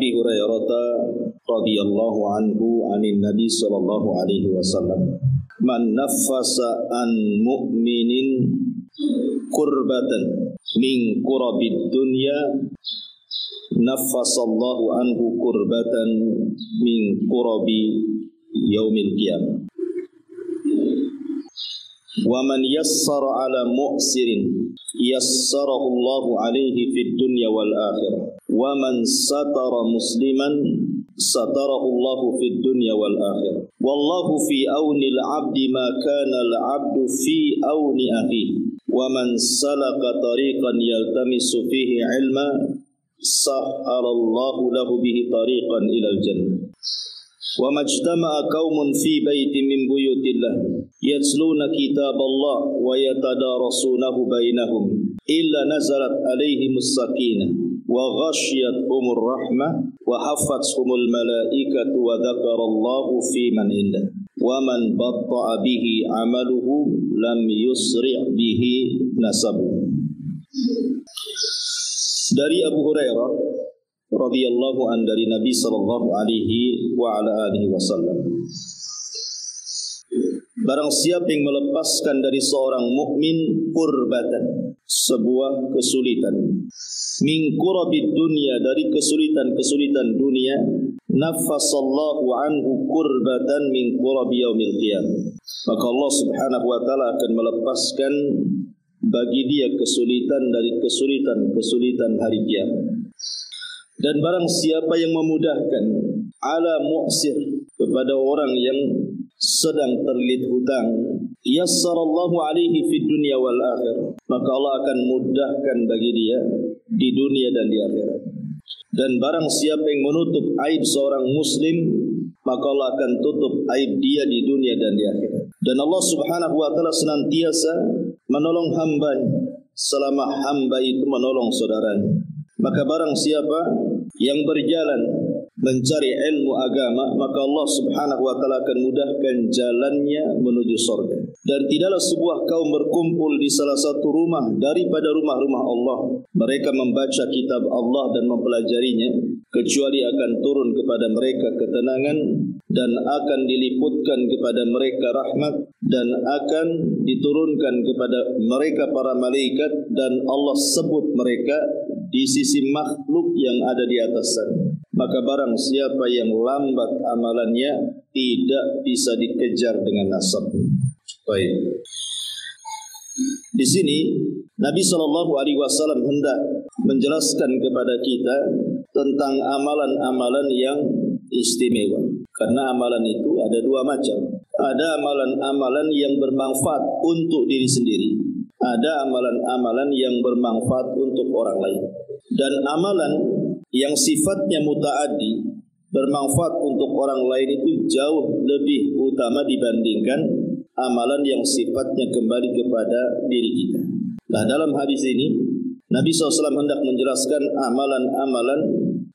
Abi Hurairah radhiyallahu anhu anin Nabi sallallahu alaihi wasallam, man naffasa an mu'minin kurbatan min kurabid dunya naffasallahu anhu kurbatan min kurabi yaumil qiyamah. Wa man yassara ala mu'sirin yassarahu Allahu alaihi fid dunya wal akhirah. Wa man satara musliman satarahu Allahu fid dunya wal akhirah. Wallahu fi auni al-'abdi ma kana al-'abdu fi auni akhihi. Wa man salaka tariqan yaltamisu fihi 'ilma sahhalallahu lahu bihi tariqan ila al-jannah. Wa majtama'a qaumun fi baitin min buyutillah yatluna kitaballah wa yatadarasunahu bainahum illa nazalat alaihimus sakinah wa ghashiyatuhumur rahmah wa haffathumul malaikatu wa dzakarallahu fi man indah wa man batta'a bihi amaluhu lam yusri' bihi nasabuhu. Dari Abu Hurairah radhiyallahu an dari Nabi sallallahu alaihi wa ala alihi wasallam, barang siapa yang melepaskan dari seorang mukmin kurbatan, sebuah kesulitan, min kurabid dunya, dari kesulitan-kesulitan dunia, naffasallahu anhu kurbatan min kurabi yaumil qiyamah, maka Allah Subhanahu wa taala akan melepaskan bagi dia kesulitan dari kesulitan-kesulitan hari kiamat. Dan barang siapa yang memudahkan ala mu'sir, kepada orang yang sedang terlilit hutang, yassarallahu alaihi fid dunya wal akhirah, maka Allah akan mudahkan bagi dia di dunia dan di akhirat. Dan barang siapa yang menutup aib seorang muslim, maka Allah akan tutup aib dia di dunia dan di akhirat. Dan Allah Subhanahu wa taala senantiasa menolong hambanya selama hamba itu menolong saudaranya. Maka barang siapa yang berjalan mencari ilmu agama, maka Allah Subhanahu wa taala akan mudahkan jalannya menuju surga. Dan tidaklah sebuah kaum berkumpul di salah satu rumah daripada rumah-rumah Allah, mereka membaca kitab Allah dan mempelajarinya, kecuali akan turun kepada mereka ketenangan dan akan diliputkan kepada mereka rahmat dan akan diturunkan kepada mereka para malaikat, dan Allah sebut mereka di sisi makhluk yang ada di atas sana. Maka barang siapa yang lambat amalannya tidak bisa dikejar dengan nasab. Baik. Di sini Nabi SAW hendak menjelaskan kepada kita tentang amalan-amalan yang istimewa. Karena amalan itu ada dua macam. Ada amalan-amalan yang bermanfaat untuk diri sendiri, ada amalan-amalan yang bermanfaat untuk orang lain. Dan amalan yang sifatnya mutaaddi, bermanfaat untuk orang lain, itu jauh lebih utama dibandingkan amalan yang sifatnya kembali kepada diri kita. Nah, dalam hadis ini Nabi SAW hendak menjelaskan amalan-amalan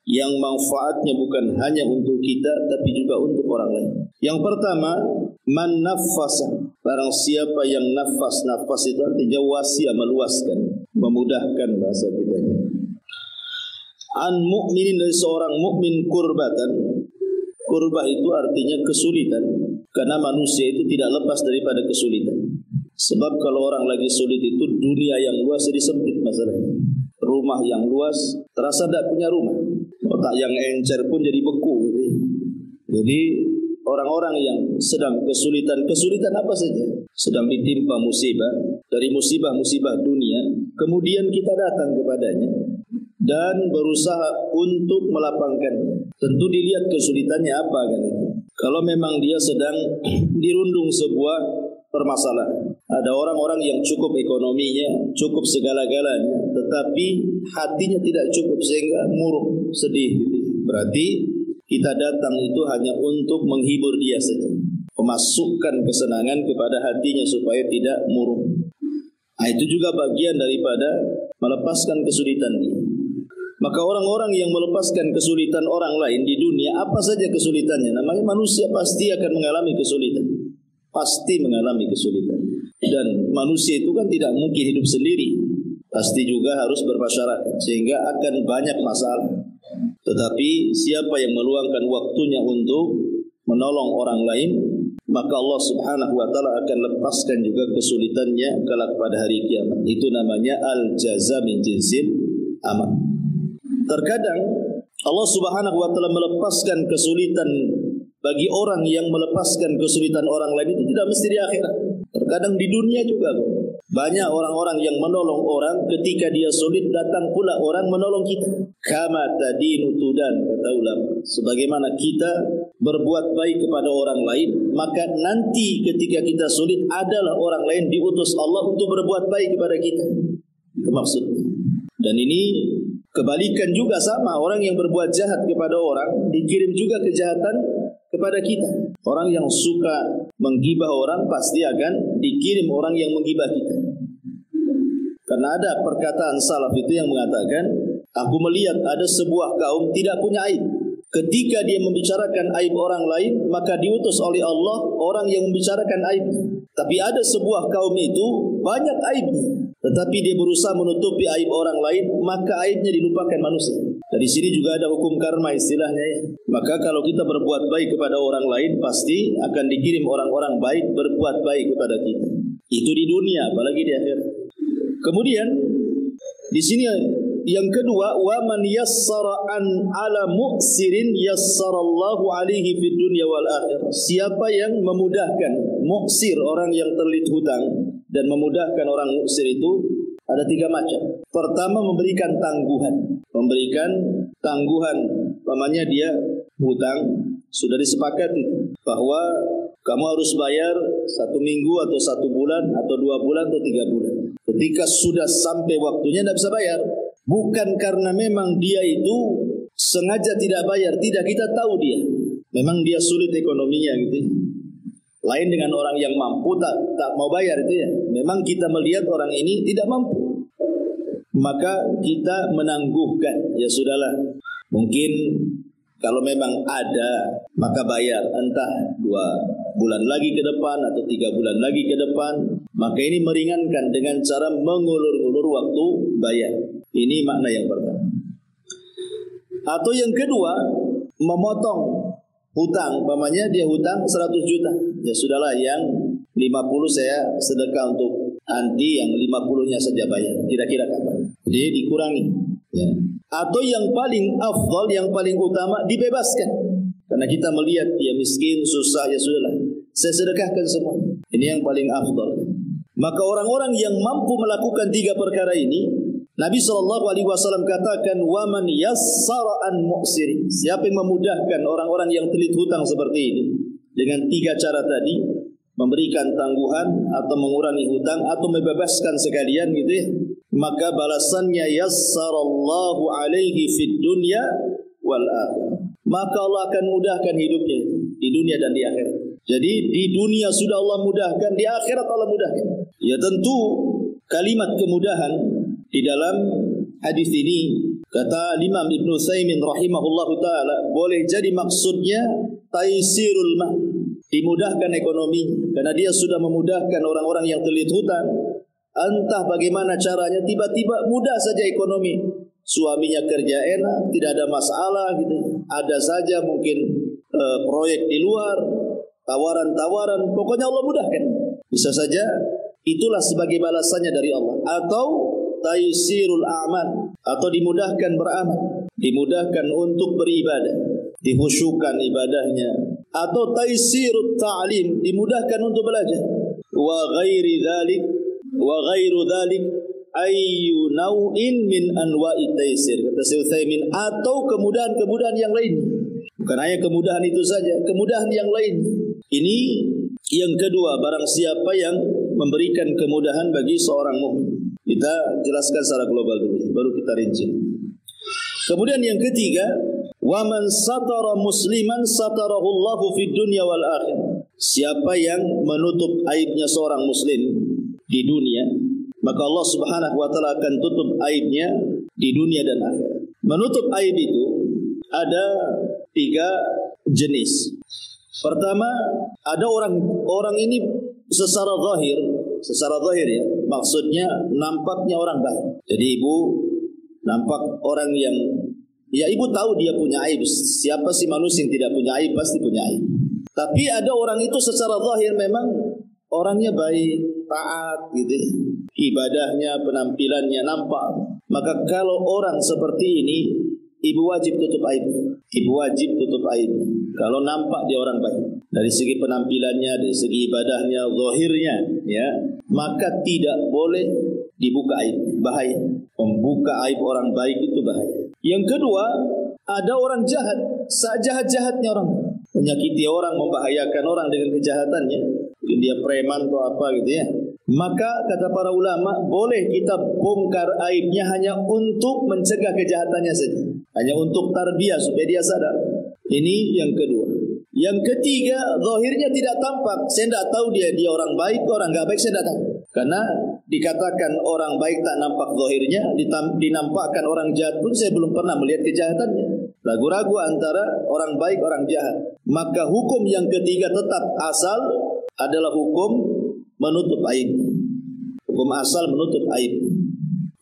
yang manfaatnya bukan hanya untuk kita tapi juga untuk orang lain. Yang pertama, man naffasa, barang siapa yang nafas itu artinya wasiat, meluaskan, memudahkan bahasa kita. An mu'minin, dari seorang mukmin kurbatan. Kurbah itu artinya kesulitan, karena manusia itu tidak lepas daripada kesulitan. Sebab kalau orang lagi sulit itu, dunia yang luas jadi sempit masalahnya. Rumah yang luas terasa tidak punya rumah. Otak yang encer pun jadi beku. Jadi orang-orang yang sedang kesulitan apa saja, sedang ditimpa musibah, dari musibah-musibah dunia, kemudian kita datang kepadanya dan berusaha untuk melapangkannya. Tentu dilihat kesulitannya apa kan itu. Kalau memang dia sedang dirundung sebuah permasalahan, ada orang-orang yang cukup ekonominya, cukup segala-galanya, tetapi hatinya tidak cukup sehingga murung, sedih gitu. Berarti kita datang itu hanya untuk menghibur dia saja, memasukkan kesenangan kepada hatinya supaya tidak murung. Nah, itu juga bagian daripada melepaskan kesulitan dia. Maka orang-orang yang melepaskan kesulitan orang lain di dunia, apa saja kesulitannya, namanya manusia pasti akan mengalami kesulitan. Pasti mengalami kesulitan. Dan manusia itu kan tidak mungkin hidup sendiri, pasti juga harus bermasyarakat, sehingga akan banyak masalah. Tetapi siapa yang meluangkan waktunya untuk menolong orang lain, maka Allah Subhanahu wa taala akan lepaskan juga kesulitannya kelak pada hari kiamat. Itu namanya al-jaza min jinsil amal. Terkadang Allah Subhanahu wa taala melepaskan kesulitan bagi orang yang melepaskan kesulitan orang lain itu tidak mesti di akhirat. Terkadang di dunia juga. Banyak orang-orang yang menolong orang, ketika dia sulit datang pula orang menolong kita. Kama tadinu tudan, kata ulama. Sebagaimana kita berbuat baik kepada orang lain, maka nanti ketika kita sulit adalah orang lain diutus Allah untuk berbuat baik kepada kita. Itu maksudnya. Dan ini kebalikan juga sama. Orang yang berbuat jahat kepada orang dikirim juga kejahatan kepada kita. Orang yang suka menggibah orang pasti akan dikirim orang yang menggibah kita. Karena ada perkataan salaf itu yang mengatakan, aku melihat ada sebuah kaum tidak punya aib. Ketika dia membicarakan aib orang lain, maka diutus oleh Allah orang yang membicarakan aib. Tapi ada sebuah kaum itu banyak aibnya, tetapi dia berusaha menutupi aib orang lain, maka aibnya dilupakan manusia. Dari sini juga ada hukum karma istilahnya ya. Maka kalau kita berbuat baik kepada orang lain, pasti akan dikirim orang-orang baik berbuat baik kepada kita. Itu di dunia, apalagi di akhirat. Kemudian di sini yang kedua, wa man yassara an ala mu'sirin yassarallahu alaihi fid dunya wal akhirah. Siapa yang memudahkan mu'sir, orang yang terlilit hutang, dan memudahkan orang mu'sir itu ada 3 macam. Pertama, memberikan tangguhan. Memberikan tangguhan, umpamanya dia hutang, sudah disepakati bahwa kamu harus bayar 1 minggu atau 1 bulan atau 2 bulan atau 3 bulan. Ketika sudah sampai waktunya tidak bisa bayar, bukan karena memang dia itu sengaja tidak bayar, tidak, kita tahu dia memang dia sulit ekonominya gitu. Lain dengan orang yang mampu tak mau bayar itu ya. Memang kita melihat orang ini tidak mampu, maka kita menangguhkan. Ya sudahlah, mungkin kalau memang ada maka bayar, entah 2 bulan lagi ke depan atau 3 bulan lagi ke depan. Maka ini meringankan dengan cara mengulur-ulur waktu bayar. Ini makna yang pertama. Atau yang kedua, memotong hutang. Umpamanya dia hutang 100 juta. Ya sudahlah, yang 50 saya sedekah untuk anti, yang 50-nya saja bayar. Kira-kira kapan? Jadi dikurangi. Ya. Atau yang paling afdal, yang paling utama, dibebaskan. Karena kita melihat dia miskin, susah, ya sudahlah, saya sedekahkan semua. Ini yang paling afdal. Maka orang-orang yang mampu melakukan 3 perkara ini, Nabi SAW katakan, waman yassara an mu'siri. Siapa yang memudahkan orang-orang yang terlilit hutang seperti ini dengan 3 cara tadi, memberikan tangguhan atau mengurangi hutang atau membebaskan sekalian gitu ya, maka balasannya yassarallahu alaihi fid dunya wal akhirah. Maka Allah akan mudahkan hidupnya di dunia dan di akhirat. Jadi di dunia sudah Allah mudahkan, di akhirat Allah mudahkan. Ya tentu kalimat kemudahan di dalam hadis ini, kata Imam Ibn Utsaimin rahimahullahu taala, boleh jadi maksudnya taisirul mah, dimudahkan ekonomi, karena dia sudah memudahkan orang-orang yang terlilit hutang. Entah bagaimana caranya, tiba-tiba mudah saja ekonomi. Suaminya kerja enak, tidak ada masalah gitu. Ada saja mungkin proyek di luar, tawaran-tawaran, pokoknya Allah mudahkan. Bisa saja itulah sebagai balasannya dari Allah. Atau taisirul a'mal, atau dimudahkan beramal, dimudahkan untuk beribadah, dihusyukan ibadahnya. Atau taisirut ta'lim, dimudahkan untuk belajar. Wa ghairi dzalik, wa ghairu dzalik ayyu naw'in min anwa'i taisir, kata Syekh Utsaimin, atau kemudahan-kemudahan yang lain. Bukan hanya kemudahan itu saja, kemudahan yang lain. Ini yang kedua, barang siapa yang memberikan kemudahan bagi seorang mukmin. Kita jelaskan secara global dulu, baru kita rinci. Kemudian yang ketiga, wa man satara musliman satarahu Allahu fid dunya wal akhirah. Siapa yang menutup aibnya seorang muslim di dunia, maka Allah Subhanahu wa taala akan tutup aibnya di dunia dan akhirat. Menutup aib itu ada 3 jenis. Pertama, ada orang ini secara zahir ya, maksudnya nampaknya orang baik. Jadi ibu nampak orang yang Ya ibu tahu dia punya aib. Siapa sih manusia yang tidak punya aib? Pasti punya aib. Tapi ada orang itu secara zahir memang orangnya baik, taat gitu ya. Ibadahnya, penampilannya nampak. Maka kalau orang seperti ini, ibu wajib tutup aib. Ibu wajib tutup aib. Kalau nampak dia orang baik, dari segi penampilannya, dari segi ibadahnya, zahirnya, ya, maka tidak boleh dibuka aib. Bahaya. Membuka aib orang baik itu bahaya. Yang kedua, ada orang jahat, sejahat-jahatnya orang, menyakiti orang, membahayakan orang dengan kejahatannya. Mungkin dia preman atau apa gitu ya. Maka kata para ulama, boleh kita bongkar aibnya hanya untuk mencegah kejahatannya saja. Hanya untuk tarbiyah supaya dia sadar. Ini yang kedua. Yang ketiga, zahirnya tidak tampak. Saya tidak tahu dia orang baik, orang enggak baik, saya tidak tahu. Karena dikatakan orang baik tak nampak zahirnya, dinampakkan orang jahat pun saya belum pernah melihat kejahatannya. Ragu-ragu antara orang baik, orang jahat. Maka hukum yang ketiga tetap asal adalah hukum menutup aib. Hukum asal menutup aib.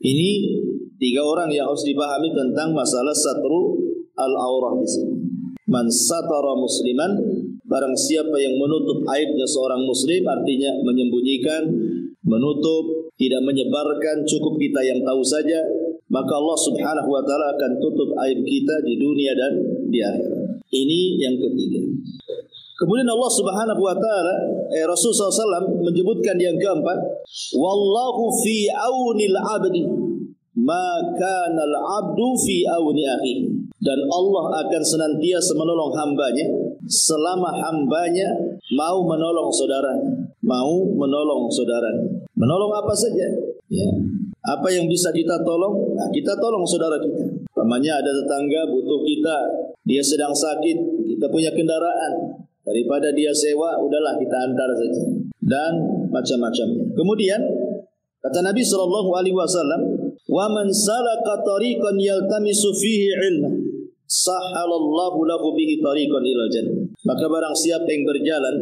Ini tiga orang yang harus dipahami tentang masalah satru al-aurah di sini. Man satara musliman, barang siapa yang menutup aibnya seorang muslim, artinya menyembunyikan, menutup, tidak menyebarkan, cukup kita yang tahu saja, maka Allah Subhanahu wa taala akan tutup aib kita di dunia dan di akhirat. Ini yang ketiga. Kemudian Allah Subhanahu wa taala, Rasul SAW menyebutkan yang keempat, wallahu fi aunil abdi ma kana al abdu fi auni akhihi. Dan Allah akan senantiasa menolong hambanya selama hambanya mau menolong saudaranya. Mau menolong saudaranya. Menolong apa saja, ya. Apa yang bisa kita tolong, nah, kita tolong saudara kita. Umpamanya ada tetangga butuh kita, dia sedang sakit, kita punya kendaraan, daripada dia sewa, udahlah kita antar saja. Dan macam-macamnya. Kemudian kata Nabi SAW, wa man salaka tariqan yaltamisu fihi ilma sahhalallahu lahu bihi tariqan ilal jannah. Maka barang siapa yang berjalan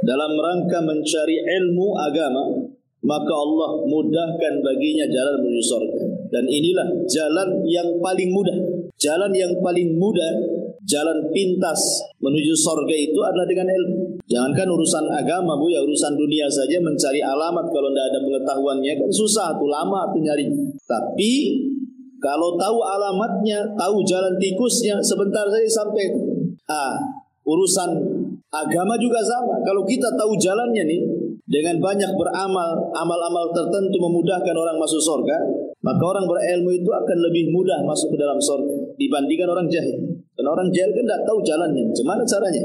dalam rangka mencari ilmu agama, maka Allah mudahkan baginya jalan menuju surga. Dan inilah jalan yang paling mudah. Jalan yang paling mudah, jalan pintas menuju surga itu adalah dengan ilmu. Jangankan urusan agama, Bu, ya urusan dunia saja mencari alamat kalau tidak ada pengetahuannya kan susah, tuh lama tuh nyari. Tapi kalau tahu alamatnya, tahu jalan tikusnya, sebentar saja sampai. Urusan agama juga sama. Kalau kita tahu jalannya nih, dengan banyak beramal, amal-amal tertentu memudahkan orang masuk surga, maka orang berilmu itu akan lebih mudah masuk ke dalam surga dibandingkan orang jahil. Karena orang jahil kan tidak tahu jalannya, macam mana caranya.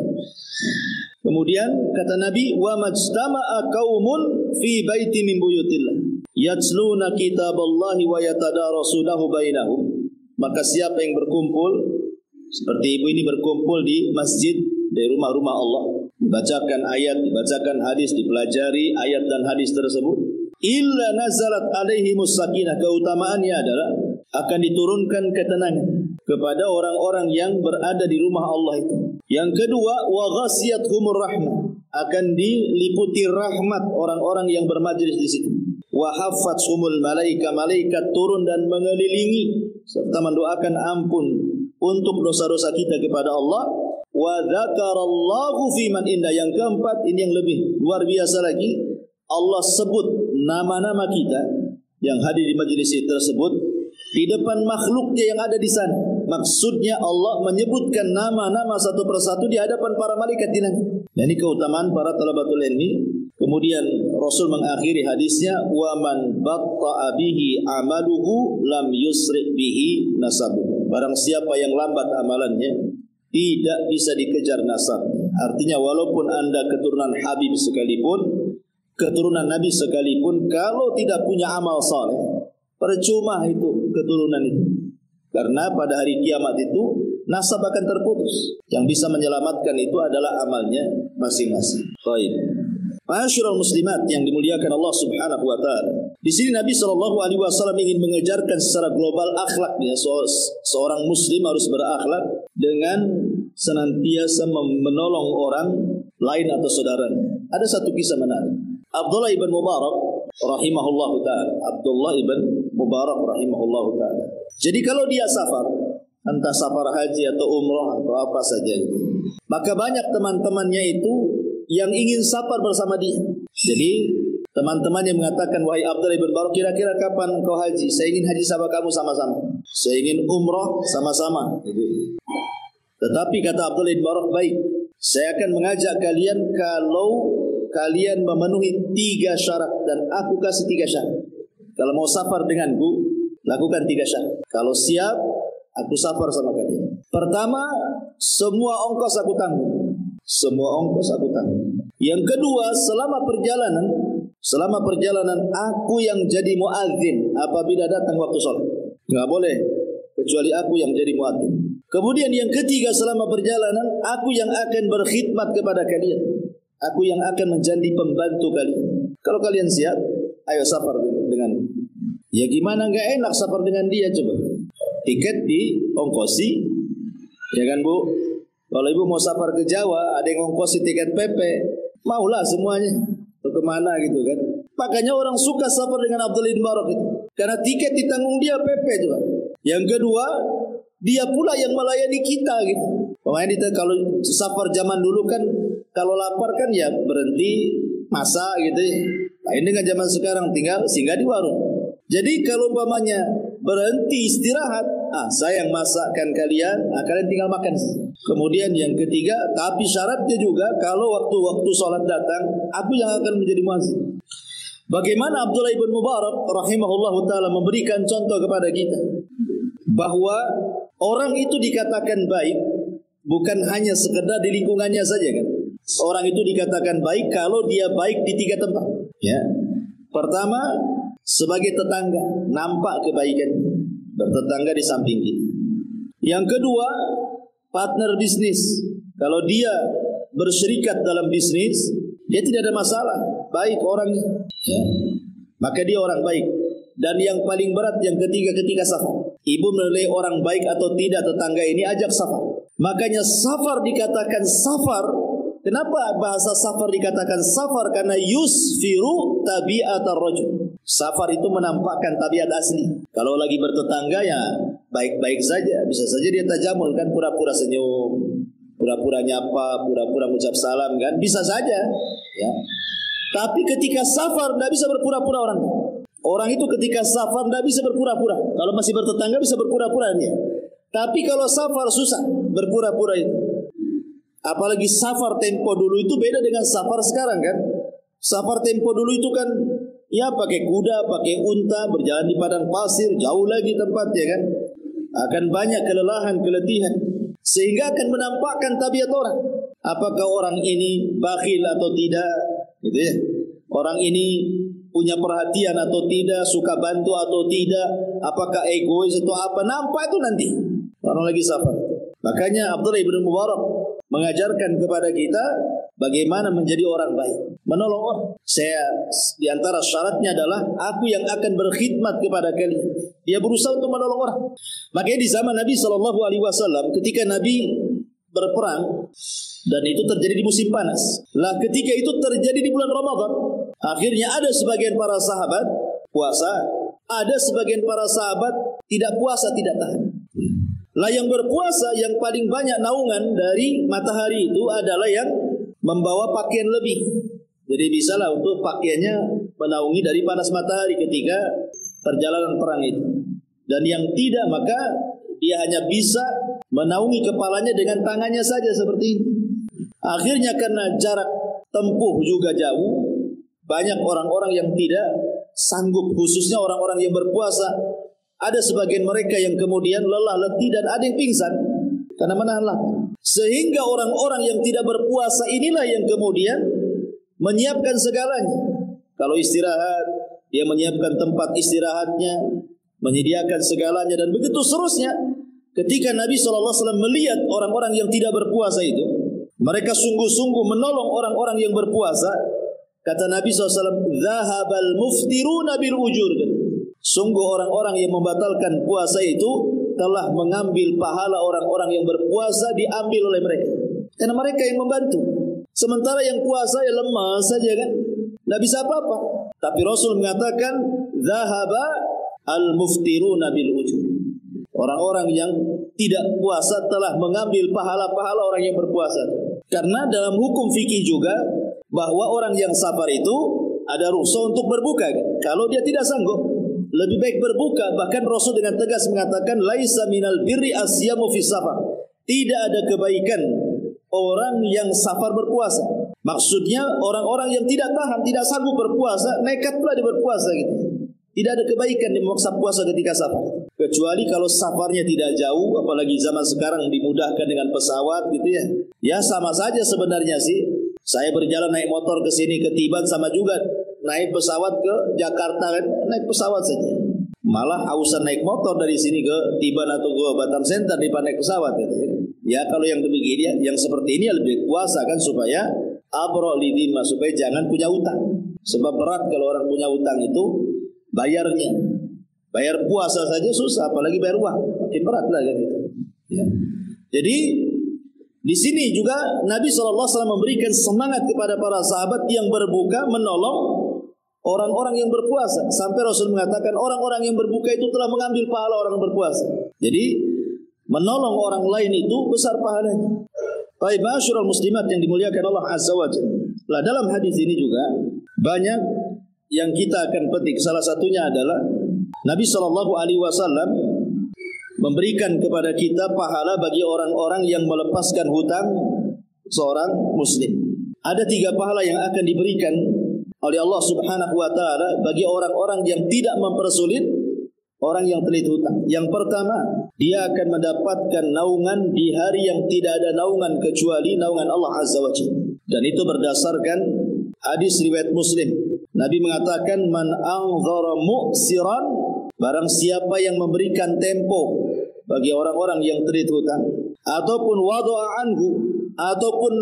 Kemudian kata Nabi, wa majtama'a qaumun fi baiti min buyutillah yatsluna kitaballahi wa yatadarasunahu bainahum. Maka siapa yang berkumpul seperti ibu ini berkumpul di masjid, di rumah-rumah Allah, dibacakan ayat, dibacakan hadis, dipelajari ayat dan hadis tersebut, illa nazalat alaihimus sakinah, keutamaannya adalah akan diturunkan ketenangan kepada orang-orang yang berada di rumah Allah itu. Yang kedua, wa ghasiyatuhumur rahmah, akan diliputi rahmat orang-orang yang bermajlis di situ. Wa haffathumul malaika, malaikat turun dan mengelilingi serta mendoakan ampun untuk dosa-dosa kita kepada Allah. Wa dzakarallahu fi man inda, yang keempat ini yang lebih luar biasa lagi, Allah sebut nama-nama kita yang hadir di majelis tersebut di depan makhluknya yang ada di sana. Maksudnya Allah menyebutkan nama-nama satu persatu di hadapan para malaikat di langit. Dan ini keutamaan para talabatul ilmi. Kemudian Rasul mengakhiri hadisnya, wa man batta'a bihi amaluhu lam yusri bihi nasabuhu. Barang siapa yang lambat amalannya, tidak bisa dikejar nasab. Artinya walaupun anda keturunan Habib sekalipun, keturunan Nabi sekalipun, kalau tidak punya amal saleh, percuma itu keturunan itu. Karena pada hari kiamat itu nasab akan terputus. Yang bisa menyelamatkan itu adalah amalnya masing-masing. Baik. Ma'asyiral muslimat yang dimuliakan Allah Subhanahu wa taala. Di sini Nabi SAW ingin mengejarkan secara global akhlaknya. Seorang muslim harus berakhlak dengan senantiasa menolong orang lain atau saudaranya. Ada satu kisah menarik. Abdullah ibn Mubarak rahimahullahu taala. Abdullah ibn Mubarak rahimahullahu taala. Jadi kalau dia safar, entah safar haji atau umrah atau apa saja. Maka banyak teman-temannya itu yang ingin safar bersama dia. Jadi teman-temannya mengatakan, wahai Abdullah bin Barak, kira-kira kapan engkau haji? Saya ingin haji sama kamu sama-sama. Saya ingin umrah sama-sama. Tetapi kata Abdullah bin Barak, baik, saya akan mengajak kalian kalau kalian memenuhi 3 syarat dan aku kasih 3 syarat. Kalau mau safar denganku, lakukan 3 syarat. Kalau siap, aku safar sama kalian. Pertama, semua ongkos aku tanggung. Semua ongkos aku tanggung. Yang kedua, selama perjalanan aku yang jadi muadzin apabila datang waktu sholat. Enggak boleh kecuali aku yang jadi muadzin. Kemudian yang ketiga, selama perjalanan aku yang akan berkhidmat kepada kalian. Aku yang akan menjadi pembantu kalian. Kalau kalian siap, ayo safar dengan. Ya gimana enggak enak safar dengan dia coba. Tiket diongkosi, ya kan Bu? Kalau ibu mau safar ke Jawa, ada yang ongkosi tiket PP, maulah semuanya. Atau kemana gitu kan? Makanya orang suka safar dengan Abdullah bin Barak itu, karena tiket ditanggung dia PP coba. Yang kedua, dia pula yang melayani kita gitu. Pemain itu kalau safar zaman dulu kan, kalau lapar kan ya berhenti masak gitu. Lain dengan zaman sekarang tinggal singgah di warung. Jadi kalau umpamanya berhenti istirahat, saya yang masakkan kalian, kalian tinggal makan. Kemudian yang ketiga, tapi syaratnya juga kalau waktu sholat datang, aku yang akan menjadi muadzin. Bagaimana Abdullah bin Mubarak rahimahullah ta'ala memberikan contoh kepada kita bahwa orang itu dikatakan baik bukan hanya sekedar di lingkungannya saja kan. Orang itu dikatakan baik kalau dia baik di 3 tempat. Ya. Pertama, sebagai tetangga, nampak kebaikan, bertetangga di samping kita. Yang kedua, partner bisnis. Kalau dia berserikat dalam bisnis, dia tidak ada masalah, baik orangnya. Ya. Maka dia orang baik. Dan yang paling berat yang ketiga ketika safar. Ibu menilai orang baik atau tidak tetangga ini, ajak safar. Makanya safar dikatakan safar. Kenapa bahasa safar dikatakan safar? Karena yusfiru tabi'atar rajul. Safar itu menampakkan tabiat asli. Kalau lagi bertetangga ya baik-baik saja. Bisa saja dia tajamul kan, pura-pura senyum, pura-pura nyapa, pura-pura mengucap salam kan. Bisa saja. Ya. Tapi ketika safar tidak bisa berpura-pura orang. Orang itu ketika safar tidak bisa berpura-pura. Kalau masih bertetangga bisa berpura-pura dia. Tapi kalau safar susah berpura-pura itu. Apalagi safar tempo dulu itu beda dengan safar sekarang kan. Safar tempo dulu itu kan ya pakai kuda, pakai unta, berjalan di padang pasir, jauh lagi tempatnya kan. Akan banyak kelelahan, keletihan, sehingga akan menampakkan tabiat orang. Apakah orang ini bakhil atau tidak, gitu ya. Orang ini punya perhatian atau tidak, suka bantu atau tidak, apakah egois atau apa, nampak itu nanti orang lagi safar. Makanya Abdullah bin Mubarak mengajarkan kepada kita bagaimana menjadi orang baik, menolong orang. Di antara syaratnya adalah aku yang akan berkhidmat kepada kalian. Dia berusaha untuk menolong orang. Makanya di zaman Nabi SAW, ketika Nabi berperang dan itu terjadi di musim panas. Lah ketika itu terjadi di bulan Ramadan, akhirnya ada sebagian para sahabat puasa, ada sebagian para sahabat tidak puasa, tidak tahan. Lah yang berpuasa yang paling banyak naungan dari matahari itu adalah yang membawa pakaian lebih. Jadi bisalah untuk pakaiannya menaungi dari panas matahari ketika perjalanan perang itu. Dan yang tidak, maka dia hanya bisa menaungi kepalanya dengan tangannya saja seperti ini. Akhirnya karena jarak tempuh juga jauh, banyak orang-orang yang tidak sanggup, khususnya orang-orang yang berpuasa. Ada sebagian mereka yang kemudian lelah, letih, dan ada yang pingsan karena menahan lapar. Sehingga orang-orang yang tidak berpuasa inilah yang kemudian menyiapkan segalanya. Kalau istirahat, dia menyiapkan tempat istirahatnya, menyediakan segalanya, dan begitu seterusnya. Ketika Nabi SAW melihat orang-orang yang tidak berpuasa itu, mereka sungguh-sungguh menolong orang-orang yang berpuasa. Kata Nabi SAW, "Zahabal muftiruna bil ujur." Sungguh orang-orang yang membatalkan puasa itu telah mengambil pahala orang-orang yang berpuasa, diambil oleh mereka. Karena mereka yang membantu. Sementara yang puasa ya lemah saja kan, tidak bisa apa-apa. Tapi Rasul mengatakan, "Zahaba al-muftiruna bil ujur." Orang-orang yang tidak puasa telah mengambil pahala-pahala orang yang berpuasa. Karena dalam hukum fikih juga bahwa orang yang safar itu ada rukhsah untuk berbuka. Kalau dia tidak sanggup, lebih baik berbuka. Bahkan Rasul dengan tegas mengatakan laisa minal birri asyamu fi safar. Tidak ada kebaikan orang yang safar berpuasa. Maksudnya orang-orang yang tidak tahan, tidak sanggup berpuasa, nekat pula dia berpuasa gitu. Tidak ada kebaikan dia memaksa puasa ketika safar. Kecuali kalau safarnya tidak jauh, apalagi zaman sekarang dimudahkan dengan pesawat gitu ya. Ya sama saja sebenarnya sih. Saya berjalan naik motor ke sini ke Tiban sama juga naik pesawat ke Jakarta kan, naik pesawat saja. Malah hausan naik motor dari sini ke Tiban atau ke Batam Center daripada naik pesawat gitu ya. Ya kalau yang demikian, yang seperti ini lebih puasa kan supaya abro lidima, supaya jangan punya utang. Sebab berat kalau orang punya utang itu bayarnya. Bayar puasa saja susah, apalagi bayar uang, makin berat lah kan itu. Ya. Jadi di sini juga Nabi SAW memberikan semangat kepada para sahabat yang berbuka menolong orang-orang yang berpuasa. Sampai Rasul mengatakan orang-orang yang berbuka itu telah mengambil pahala orang berpuasa. Jadi menolong orang lain itu besar pahalanya. Baik, ma'asyiral muslimat yang dimuliakan Allah Azza wa Jalla. Lah dalam hadis ini juga banyak yang kita akan petik. Salah satunya adalah Nabi SAW memberikan kepada kita pahala bagi orang-orang yang melepaskan hutang seorang muslim. Ada 3 pahala yang akan diberikan oleh Allah Subhanahu wa taala bagi orang-orang yang tidak mempersulit orang yang terlilit hutang. Yang pertama, dia akan mendapatkan naungan di hari yang tidak ada naungan kecuali naungan Allah Azza wa Jalla. Dan itu berdasarkan hadis riwayat Muslim. Nabi mengatakan man anzara mu'siran, barang siapa yang memberikan tempo bagi orang-orang yang terlilit hutang, ataupun wada'a anhu, ataupun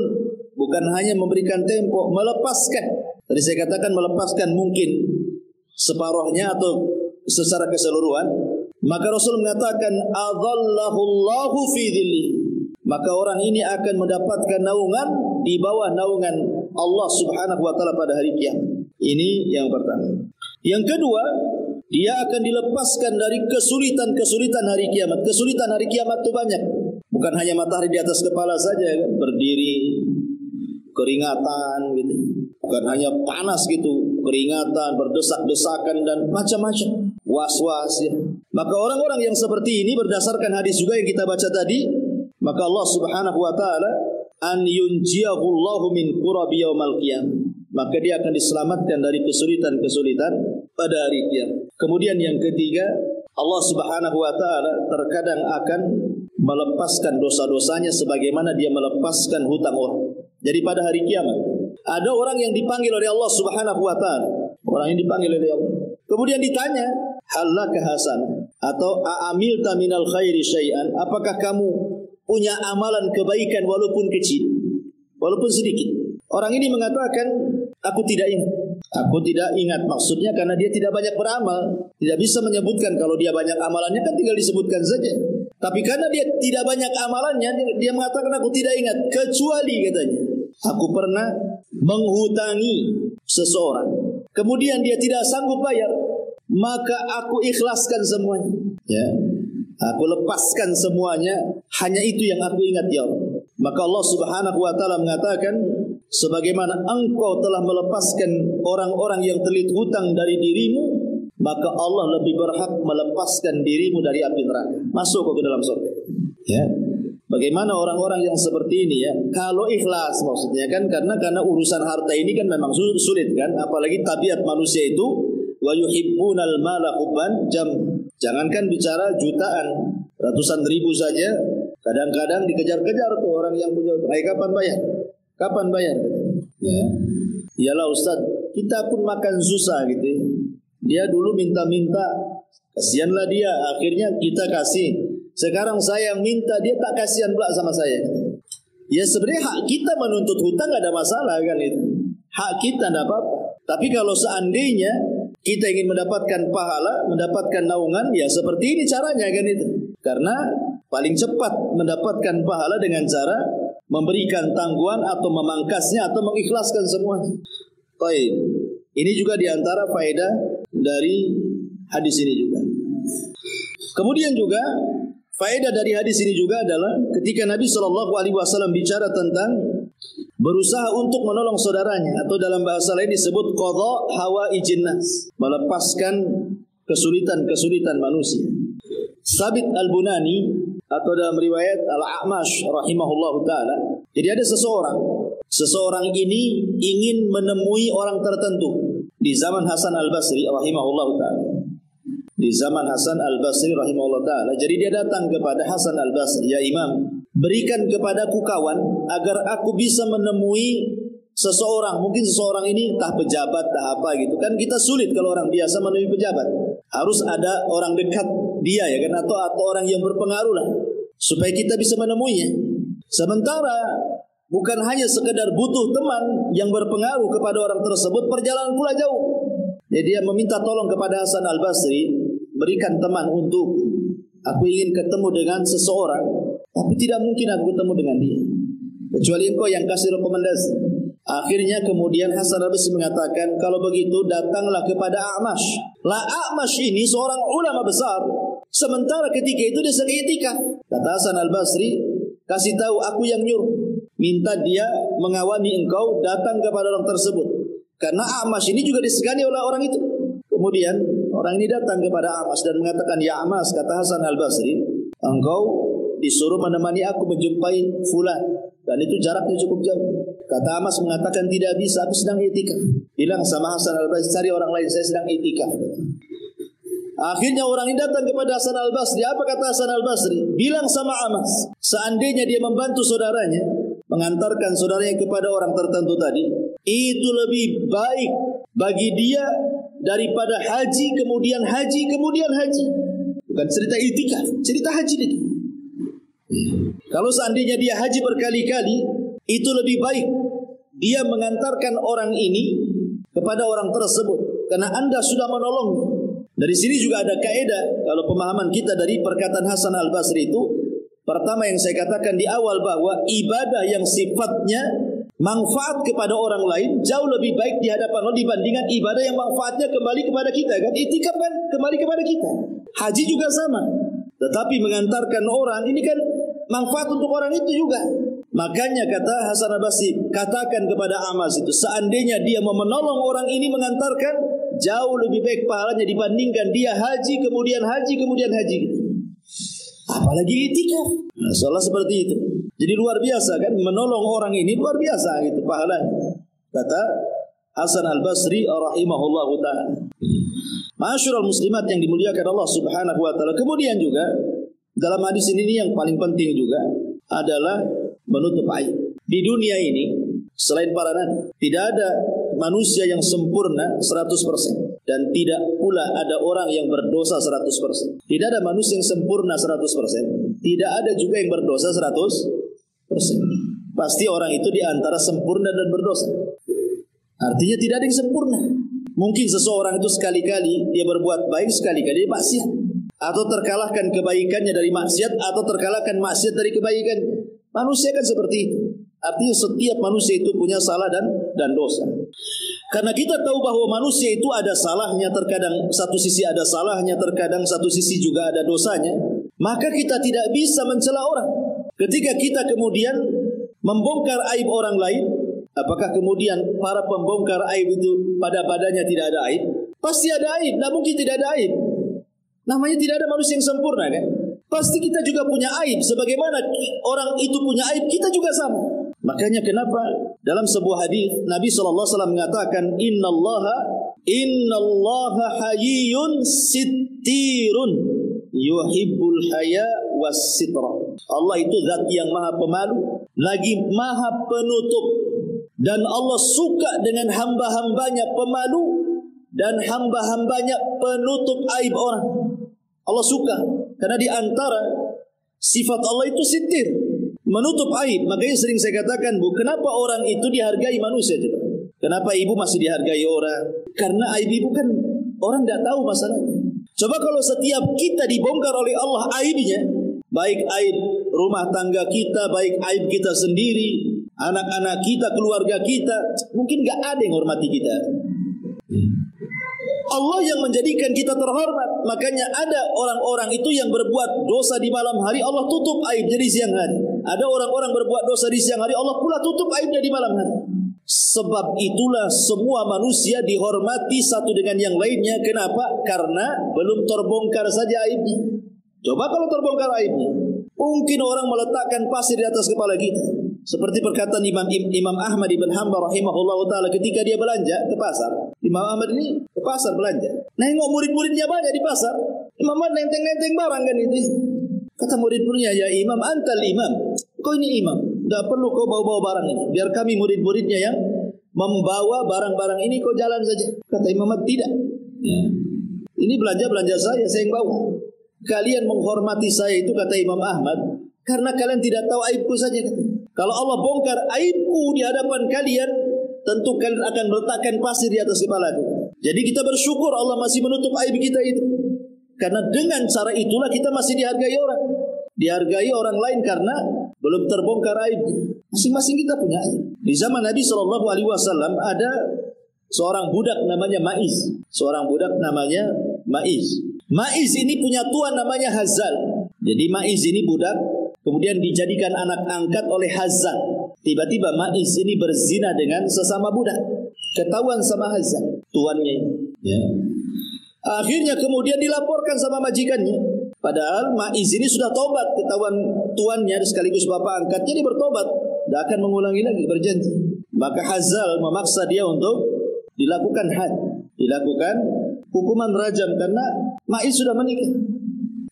bukan hanya memberikan tempo, melepaskan. Tadi saya katakan melepaskan mungkin separuhnya atau secara keseluruhan, maka Rasul mengatakan adhallahu Allahu fi dhilli, maka orang ini akan mendapatkan naungan di bawah naungan Allah Subhanahu wa taala pada hari kiamat. Ini yang pertama. Yang kedua, dia akan dilepaskan dari kesulitan-kesulitan hari kiamat. Kesulitan hari kiamat itu banyak. Bukan hanya matahari di atas kepala saja, kan? Berdiri, keringatan gitu. Bukan hanya panas gitu, keringatan, berdesak-desakan dan macam-macam. Was-was ya. Maka orang-orang yang seperti ini berdasarkan hadis juga yang kita baca tadi, maka Allah Subhanahu wa taala an yunjiyahu Allahu min qurabi yaumal qiyamah. Maka dia akan diselamatkan dari kesulitan-kesulitan pada hari kiamat. Kemudian yang ketiga, Allah Subhanahu wa taala terkadang akan melepaskan dosa-dosanya sebagaimana dia melepaskan hutang orang. Jadi pada hari kiamat ada orang yang dipanggil oleh Allah Subhanahu wa taala. Orang yang dipanggil oleh Allah. Kemudian ditanya, "Hallaka hasan?" atau "A'amilta minal khairi syai'an?" Apakah kamu punya amalan kebaikan walaupun kecil, walaupun sedikit? Orang ini mengatakan, aku tidak ingat. Aku tidak ingat maksudnya karena dia tidak banyak beramal. Tidak bisa menyebutkan kalau dia banyak amalannya kan tinggal disebutkan saja. Tapi karena dia tidak banyak amalannya, dia mengatakan aku tidak ingat. Kecuali katanya, aku pernah menghutangi seseorang. Kemudian dia tidak sanggup bayar. Maka aku ikhlaskan semuanya. Ya, aku lepaskan semuanya. Hanya itu yang aku ingat ya Allah. Maka Allah Subhanahu wa taala mengatakan, sebagaimana engkau telah melepaskan orang-orang yang terlilit hutang dari dirimu, maka Allah lebih berhak melepaskan dirimu dari api neraka. Masuk ke dalam surga. Ya. Bagaimana orang-orang yang seperti ini ya? Kalau ikhlas maksudnya kan karena urusan harta ini kan memang sulit kan, apalagi tabiat manusia itu wa yuhibbunal mala hubban jam. Jangankan bicara jutaan, ratusan ribu saja kadang-kadang dikejar-kejar tuh orang yang punya. Kapan bayar? Kapan bayar? Ya. Iyalah Ustaz, kita pun makan susah gitu ya. Dia dulu minta-minta, kasihanlah dia, akhirnya kita kasih. Sekarang saya yang minta, dia tak kasihan pula sama saya. Ya sebenarnya hak kita menuntut hutang gak ada masalah kan itu. Hak kita tidak apa-apa. Tapi kalau seandainya kita ingin mendapatkan pahala, mendapatkan naungan, ya seperti ini caranya kan itu. Karena paling cepat mendapatkan pahala dengan cara memberikan tangguhan atau memangkasnya atau mengikhlaskan semuanya. Baik. Ini juga diantara faedah dari hadis ini juga. Kemudian juga Faedah dari hadis ini juga adalah ketika Nabi SAW bicara tentang berusaha untuk menolong saudaranya, atau dalam bahasa lain disebut qadha hawaijin nas, melepaskan kesulitan-kesulitan manusia. Sabit Al-Bunani atau dalam riwayat Al-A'mash rahimahullahu taala, jadi ada seseorang ini ingin menemui orang tertentu di zaman Hasan Al-Basri rahimahullahu taala. Di zaman Hasan Al-Basri rahimahullah ta'ala. Jadi dia datang kepada Hasan Al-Basri, "Ya Imam, berikan kepadaku kawan agar aku bisa menemui seseorang." Mungkin seseorang ini entah pejabat, entah apa gitu. Kan kita sulit kalau orang biasa menemui pejabat. Harus ada orang dekat dia ya kan, atau orang yang berpengaruh lah, supaya kita bisa menemuinya. Sementara bukan hanya sekedar butuh teman yang berpengaruh kepada orang tersebut, perjalanan pula jauh. Jadi dia meminta tolong kepada Hasan Al-Basri, "Berikan teman untuk aku ingin ketemu dengan seseorang, tapi tidak mungkin aku ketemu dengan dia kecuali engkau yang kasih rekomendasi." Akhirnya kemudian Hasan Al-Basri mengatakan, "Kalau begitu datanglah kepada A'mash." Lah A'mash ini seorang ulama besar, sementara ketika itu dia sedang i'tikaf. Kata Hasan Al-Basri, "Kasih tahu aku yang nyuruh, minta dia mengawani engkau datang kepada orang tersebut." Karena A'mash ini juga disegani oleh orang itu. Kemudian orang ini datang kepada A'mash dan mengatakan, "Ya A'mash," kata Hasan Al-Basri, "engkau disuruh menemani aku menjumpai fulan, dan itu jaraknya cukup jauh." Kata A'mash mengatakan, "Tidak bisa, aku sedang i'tikaf." Bilang sama Hasan Al-Basri, "Cari orang lain, saya sedang i'tikaf." Akhirnya orang ini datang kepada Hasan Al-Basri. Apa kata Hasan Al-Basri? Bilang sama A'mash, seandainya dia membantu saudaranya, mengantarkan saudaranya kepada orang tertentu tadi, itu lebih baik bagi dia daripada haji kemudian haji kemudian haji. Bukan cerita i'tikaf, cerita haji lagi. Kalau seandainya dia haji berkali-kali, itu lebih baik dia mengantarkan orang ini kepada orang tersebut, karena Anda sudah menolongnya. Dari sini juga ada kaidah kalau pemahaman kita dari perkataan Hasan Al-Basri itu, pertama yang saya katakan di awal bahwa ibadah yang sifatnya manfaat kepada orang lain jauh lebih baik di hadapan Allah dibandingkan ibadah yang manfaatnya kembali kepada kita kan. I'tikaf kan kembali kepada kita. Haji juga sama. Tetapi mengantarkan orang ini kan manfaat untuk orang itu juga. Makanya kata Hasan Al-Basri, katakan kepada A'mash itu, seandainya dia mau menolong orang ini mengantarkan, jauh lebih baik pahalanya dibandingkan dia haji kemudian haji kemudian haji. Apalagi i'tikaf. Nah, soalnya seperti itu. Jadi luar biasa kan, menolong orang ini luar biasa gitu pahalanya. Kata Hasan Al-Basri rahimahullahu ta'ala. Ma'asyiral muslimat yang dimuliakan Allah Subhanahu wa taala. Kemudian juga dalam hadis ini yang paling penting juga adalah menutup aib. Di dunia ini selain para nabi, tidak ada manusia yang sempurna 100%, dan tidak pula ada orang yang berdosa 100%. Tidak ada manusia yang sempurna 100%, tidak ada juga yang berdosa 100%. Pasti orang itu di antara sempurna dan berdosa. Artinya tidak ada yang sempurna. Mungkin seseorang itu sekali-kali dia berbuat baik, sekali-kali dia maksiat, atau terkalahkan kebaikannya dari maksiat, atau terkalahkan maksiat dari kebaikan. Manusia kan seperti itu. Artinya setiap manusia itu punya salah dan dosa. Karena kita tahu bahwa manusia itu ada salahnya, terkadang satu sisi ada salahnya, terkadang satu sisi juga ada dosanya, maka kita tidak bisa mencela orang. Ketika kita kemudian membongkar aib orang lain, apakah kemudian para pembongkar aib itu pada badannya tidak ada aib? Pasti ada aib, tidak mungkin tidak ada aib. Namanya tidak ada manusia yang sempurna kan? Pasti kita juga punya aib. Sebagaimana orang itu punya aib, kita juga sama. Makanya kenapa dalam sebuah hadis Nabi SAW mengatakan, Innallaha hayyun sittirun yuhibbul haya was sitra. Allah itu zat yang maha pemalu, lagi maha penutup. Dan Allah suka dengan hamba-hambanya pemalu dan hamba-hambanya penutup aib orang. Allah suka. Karena di antara sifat Allah itu sitir, menutup aib. Makanya sering saya katakan, Bu, kenapa orang itu dihargai manusia coba? Kenapa ibu masih dihargai orang? Karena aib ibu kan orang tidak tahu masalahnya. Coba kalau setiap kita dibongkar oleh Allah aibnya, baik aib rumah tangga kita, baik aib kita sendiri, anak-anak kita, keluarga kita, mungkin gak ada yang hormati kita. Allah yang menjadikan kita terhormat. Makanya ada orang-orang itu yang berbuat dosa di malam hari, Allah tutup aibnya di siang hari. Ada orang-orang berbuat dosa di siang hari, Allah pula tutup aibnya di malam hari. Sebab itulah semua manusia dihormati satu dengan yang lainnya. Kenapa? Karena belum terbongkar saja aibnya. Coba kalau terbongkar aibnya, mungkin orang meletakkan pasir di atas kepala kita. Seperti perkataan Imam Ahmad ibn Hanbal rahimahullah ta'ala ketika dia belanja ke pasar. Imam Ahmad ini ke pasar belanja. Nengok murid-muridnya banyak di pasar. Imam Ahmad nenteng-nenteng barang kan itu. Kata murid-muridnya, ya Imam, antal imam. Kau ini imam, tidak perlu kau bawa-bawa barang ini. Biar kami murid-muridnya yang membawa barang-barang ini, kau jalan saja. Kata Imam Ahmad, tidak. Ya. Ini belanja saya yang bawa. Kalian menghormati saya itu, kata Imam Ahmad, karena kalian tidak tahu aibku saja. Kalau Allah bongkar aibku di hadapan kalian, tentu kalian akan meletakkan pasir di atas kepalaku. Jadi kita bersyukur Allah masih menutup aib kita itu. Karena dengan cara itulah kita masih dihargai orang. Dihargai orang lain karena belum terbongkar aibnya. Masing-masing kita punya aib. Di zaman Nabi SAW ada seorang budak namanya Ma'iz. Ma'iz ini punya tuan namanya Hazal. Jadi Ma'iz ini budak, kemudian dijadikan anak angkat oleh Hazal. Tiba-tiba Ma'iz ini berzina dengan sesama budak. Ketahuan sama Hazal, tuannya ini. Ya. Akhirnya kemudian dilaporkan sama majikannya. Padahal Ma'iz ini sudah tobat, ketahuan tuannya sekaligus bapak angkatnya, dia bertobat, tidak akan mengulangi lagi, berjanji. Maka Hazal memaksa dia untuk dilakukan had, dilakukan hukuman rajam karena Ma'iz sudah menikah.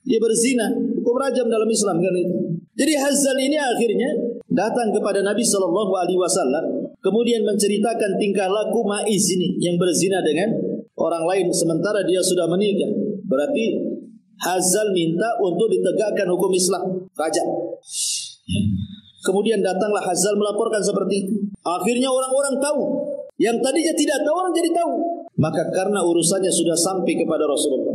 Dia berzina, hukum rajam dalam Islam kan itu. Jadi Hazal ini akhirnya datang kepada Nabi SAW, kemudian menceritakan tingkah laku Ma'iz ini yang berzina dengan orang lain sementara dia sudah menikah. Berarti Hazal minta untuk ditegakkan hukum Islam, rajam. Kemudian datanglah Hazal melaporkan seperti itu. Akhirnya orang-orang tahu. Yang tadinya tidak tahu, orang jadi tahu. Maka karena urusannya sudah sampai kepada Rasulullah.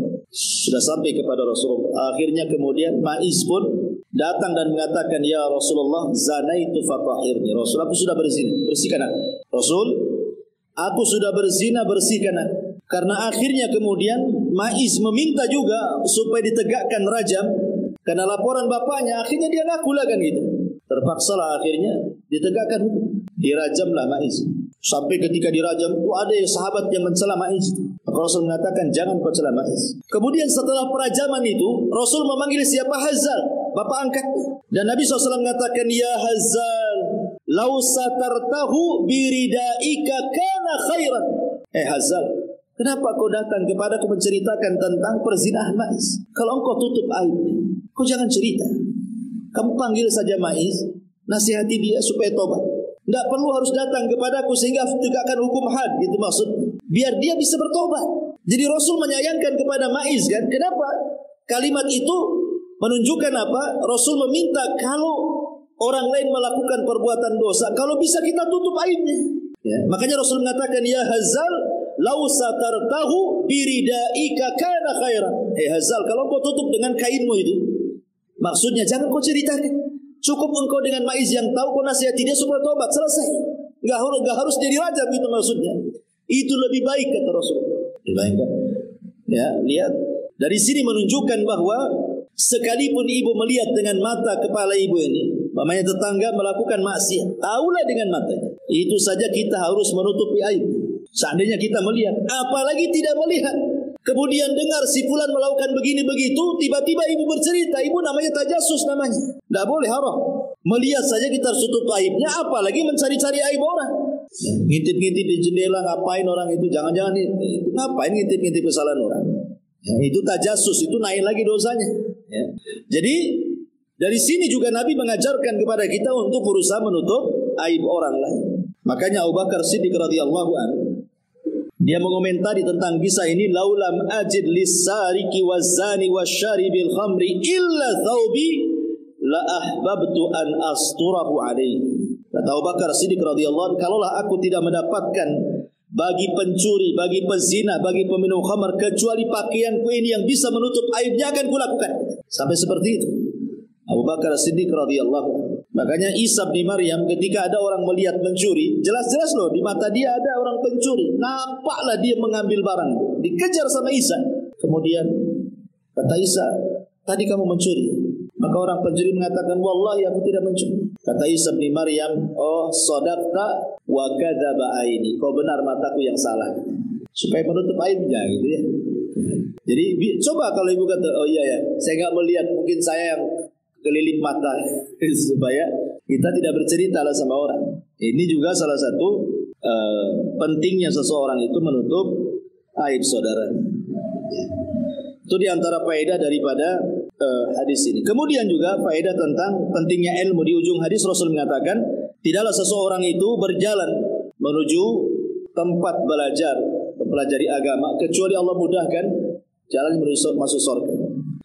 Akhirnya kemudian Ma'iz pun datang dan mengatakan, ya Rasulullah, zanaitu fatahirni. Rasul, aku sudah berzina, bersihkan aku. Rasul, aku sudah berzina, bersihkan aku. Karena akhirnya kemudian Ma'iz meminta juga supaya ditegakkan rajam. Karena laporan bapaknya, akhirnya dia ngaku lah kan gitu. Terpaksalah akhirnya ditegakkan hukum. Dirajamlah Ma'iz. Sampai ketika dirajam itu ada sahabat yang mencela Ma'iz. Maka Rasul mengatakan, jangan kau cela Ma'iz. Kemudian setelah perajaman itu, Rasul memanggil siapa? Hazal, bapak angkat. Dan Nabi SAW mengatakan, ya Hazal, lau satartahu biridaika kana khairan. Hazal, kenapa kau datang kepadaku menceritakan tentang perzinahan Ma'iz? Kalau engkau tutup aibnya, kau jangan cerita. Kamu panggil saja Ma'iz, nasihati dia supaya tobat. Tidak perlu harus datang kepadaku sehingga tegakkan hukum had, gitu maksudnya. Biar dia bisa bertobat. Jadi Rasul menyayangkan kepada Ma'iz kan. Kenapa? Kalimat itu menunjukkan apa? Rasul meminta kalau orang lain melakukan perbuatan dosa, kalau bisa kita tutup aibnya. Ya. Makanya Rasul mengatakan, ya Hazal, lau satartahu biridaika kana khairan. Hazal, kalau kau tutup dengan kainmu itu, maksudnya jangan kau ceritakan. Cukup engkau dengan Ma'iz yang tahu, kau nasihati dia supaya tobat, selesai. Enggak harus jadi rajam, itu maksudnya. Itu lebih baik kata Rasulullah. Lebih baik kan? Ya, lihat. Dari sini menunjukkan bahwa sekalipun ibu melihat dengan mata kepala ibu ini, mamanya tetangga melakukan maksiat, tahulah dengan matanya. Itu saja kita harus menutupi aib. Seandainya kita melihat, apalagi tidak melihat. Kemudian dengar si fulan melakukan begini begitu, tiba-tiba ibu bercerita, ibu namanya tajasus namanya. Tidak boleh, haram. Melihat saja kita harus tutup aibnya, apalagi mencari-cari aib orang. Ya, ngintip-ngintip di jendela, ngapain orang itu? Jangan-jangan itu ngapain ngintip-ngintip kesalahan orang? Ya, itu tajasus, itu naik lagi dosanya. Ya. Jadi dari sini juga Nabi mengajarkan kepada kita untuk berusaha menutup aib orang lain. Makanya Abu Bakar Siddiq radhiyallahu anhu, dia mengomentari tentang kisah ini, laulam ajid lis-sariki waz-zani wasyaribil khamri illa thawbi la ahbabtu an asturahu alaihi. Kata Abu Bakar Siddiq radhiyallahu anhu, kalaulah aku tidak mendapatkan bagi pencuri, bagi pezina, bagi peminum khamar kecuali pakaianku ini yang bisa menutup aibnya, akan kulakukan. Sampai seperti itu Abu Bakar Siddiq radhiyallahu anhu. Makanya Isa bin Maryam ketika ada orang melihat mencuri, jelas-jelas loh di mata dia ada orang pencuri. Nampaklah dia mengambil barang, dikejar sama Isa. Kemudian kata Isa, tadi kamu mencuri. Maka orang pencuri mengatakan, wallahi aku tidak mencuri. Kata Isa bin Maryam, oh sadaqta wa kadzaba aini. Kau benar, mataku yang salah. Supaya menutup aibnya gitu ya. Jadi coba kalau ibu kata, oh iya ya, saya nggak melihat, mungkin saya yang kelilip mata, supaya kita tidak bercerita lah sama orang. Ini juga salah satu pentingnya seseorang itu menutup aib saudara. Itu diantara faedah daripada hadis ini. Kemudian juga faedah tentang pentingnya ilmu. Di ujung hadis Rasul mengatakan, tidaklah seseorang itu berjalan menuju tempat belajar, mempelajari agama, kecuali Allah mudahkan jalan menuju masuk surga.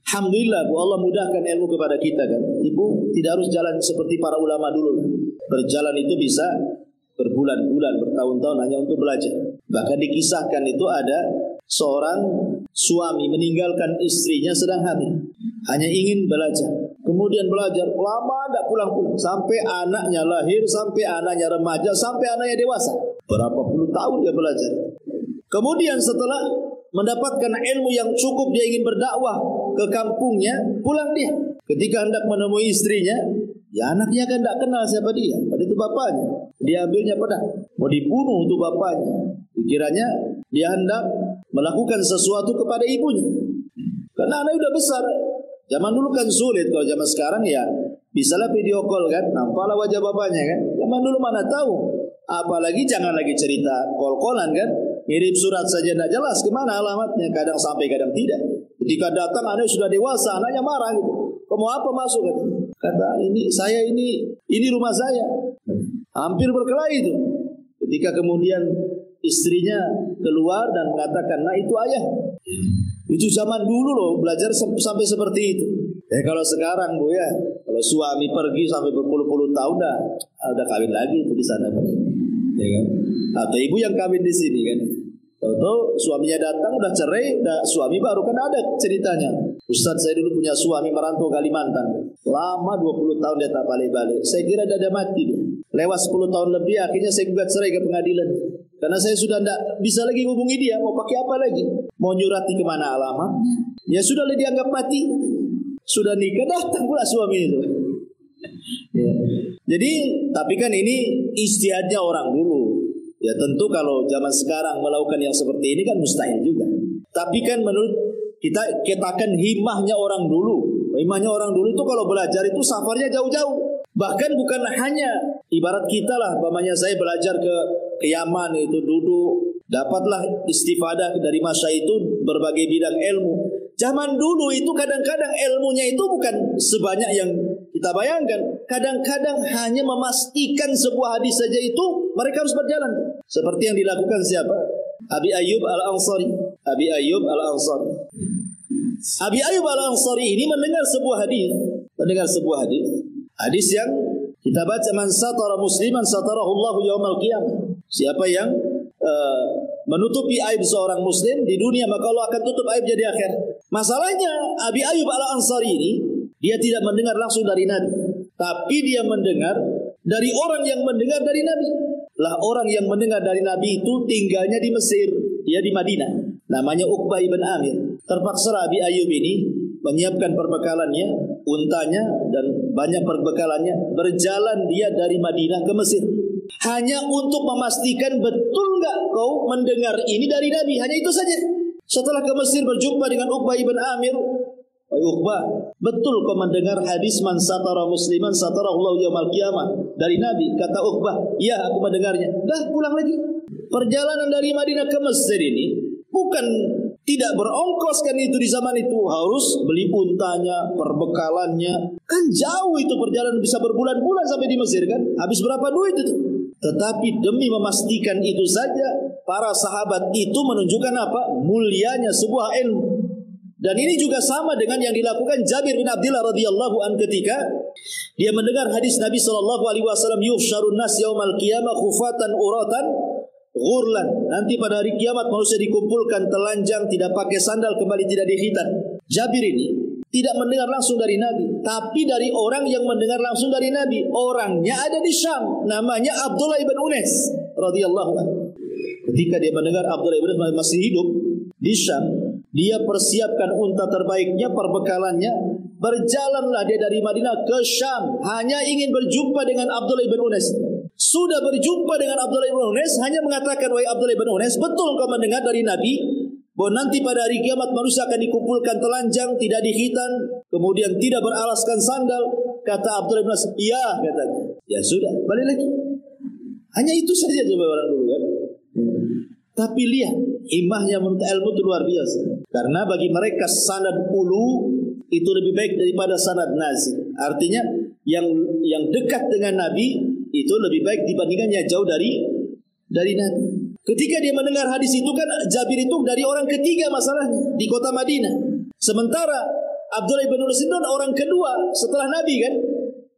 Alhamdulillah, Bu, Allah mudahkan ilmu kepada kita kan. Ibu tidak harus jalan seperti para ulama dulu. Berjalan itu bisa berbulan-bulan, bertahun-tahun hanya untuk belajar. Bahkan dikisahkan itu ada seorang suami meninggalkan istrinya sedang hamil, hanya ingin belajar. Kemudian belajar lama tidak pulang-pulang, sampai anaknya lahir, sampai anaknya remaja, sampai anaknya dewasa. Berapa puluh tahun dia belajar. Kemudian setelah mendapatkan ilmu yang cukup, dia ingin berdakwah ke kampungnya, pulang dia. Ketika hendak menemui istrinya, ya anaknya kan tidak kenal siapa dia, padahal itu bapaknya. Dia ambilnya pedang, mau dibunuh untuk bapaknya. Dikiranya dia hendak melakukan sesuatu kepada ibunya, karena anak sudah besar. Zaman dulu kan sulit, kalau zaman sekarang ya bisalah video call kan, nampaklah wajah bapaknya kan. Zaman dulu mana tahu, apalagi jangan lagi cerita call-callan kan, ngirim surat saja tidak jelas kemana alamatnya, kadang sampai kadang tidak. Ketika datang anaknya sudah dewasa, anaknya marah gitu. Kamu apa masuk? Kata ini saya ini rumah saya. Hampir berkelahi itu. Ketika kemudian istrinya keluar dan mengatakan, nah itu ayah. Itu zaman dulu loh, belajar sampai seperti itu. Kalau sekarang Bu ya, kalau suami pergi sampai berpuluh-puluh tahun udah kawin lagi itu di sana kan. Ya kan? Atau ibu yang kawin di sini kan. Tahu-tahu suaminya datang udah cerai, udah suami baru kan ada ceritanya. Ustaz, saya dulu punya suami merantau Kalimantan. Lama 20 tahun dia tak balik-balik. Saya kira dia mati dia. Lewat 10 tahun lebih akhirnya saya gugat cerai ke pengadilan. Karena saya sudah tidak bisa lagi hubungi dia. Mau pakai apa lagi? Mau nyurati kemana alamatnya? Ya sudah dianggap mati. Sudah nikah datang pula suami itu. Ya. Jadi tapi kan ini ijtihadnya orang dulu. Ya tentu kalau zaman sekarang melakukan yang seperti ini kan mustahil juga. Tapi kan menurut kita katakan himmahnya orang dulu. Himmahnya orang dulu itu kalau belajar itu safarnya jauh-jauh. Bahkan bukan hanya ibarat kita lah, umpamanya saya belajar ke Yaman itu duduk, dapatlah istifadah dari masa itu berbagai bidang ilmu. Zaman dulu itu kadang-kadang ilmunya itu bukan sebanyak yang kita bayangkan. Kadang-kadang hanya memastikan sebuah hadis saja itu mereka harus berjalan. Seperti yang dilakukan siapa? Abi Ayyub Al-Ansari. Abi Ayyub Al-Ansari. Abi Ayyub Al-Ansari ini mendengar sebuah hadis. Hadis yang kita baca, man satara musliman satarahu Allahu yaumal qiyamah. Siapa yang menutupi aib seorang muslim di dunia, maka Allah akan tutup aibnya di akhirat. Masalahnya Abi Ayyub Al-Ansari ini dia tidak mendengar langsung dari Nabi, tapi dia mendengar dari orang yang mendengar dari Nabi. Lah orang yang mendengar dari Nabi itu tinggalnya di Mesir, dia di Madinah. Namanya Uqbah ibn Amir. Terpaksa Abi Ayyub ini menyiapkan perbekalannya, untanya dan banyak perbekalannya, berjalan dia dari Madinah ke Mesir. Hanya untuk memastikan betul enggak kau mendengar ini dari Nabi, hanya itu saja. Setelah ke Mesir berjumpa dengan Uqbah ibn Amir, wahai Uqbah, betul kau mendengar hadis man satara musliman satarallahu yaumal qiyamah dari Nabi? Kata Uqbah, iya aku mendengarnya. Dah pulang lagi. Perjalanan dari Madinah ke Mesir ini bukan tidak berongkos kan itu di zaman itu, harus beli untanya, perbekalannya. Kan jauh itu perjalanan, bisa berbulan-bulan sampai di Mesir kan. Habis berapa duit itu? Tetapi demi memastikan itu saja, para sahabat itu menunjukkan apa? Mulianya sebuah ilmu. Dan ini juga sama dengan yang dilakukan Jabir bin Abdullah radhiyallahu an ketika dia mendengar hadis Nabi sallallahu alaihi wasallam, yuhsyarun nas yaumal qiyamah khufatan uratan ghurlan. Nanti pada hari kiamat manusia dikumpulkan telanjang, tidak pakai sandal, kembali tidak dikhitan. Jabir ini tidak mendengar langsung dari Nabi, tapi dari orang yang mendengar langsung dari Nabi. Orangnya ada di Syam, namanya Abdullah ibn Unais radhiyallahu anhu. Ketika dia mendengar Abdullah ibn Unais masih hidup di Syam, dia persiapkan unta terbaiknya, perbekalannya, berjalanlah dia dari Madinah ke Syam, hanya ingin berjumpa dengan Abdullah ibn Unais. Sudah berjumpa dengan Abdullah ibn Unais, hanya mengatakan, wahai Abdullah ibn Unais, betul kau mendengar dari Nabi bahwa nanti pada hari kiamat manusia akan dikumpulkan telanjang, tidak dikhitan, kemudian tidak beralaskan sandal? Kata Abdullah ibn Unais, iya, katanya. Ya sudah, balik lagi. Hanya itu saja coba orang dulu kan. Tapi lihat, himmahnya menuntut ilmu itu luar biasa. Karena bagi mereka sanad ulu itu lebih baik daripada sanad nazil. Artinya yang dekat dengan Nabi itu lebih baik dibandingkan yang jauh dari Nabi. Ketika dia mendengar hadis itu kan, Jabir itu dari orang ketiga masalahnya di kota Madinah. Sementara Abdullah bin Unais itu orang kedua setelah Nabi kan.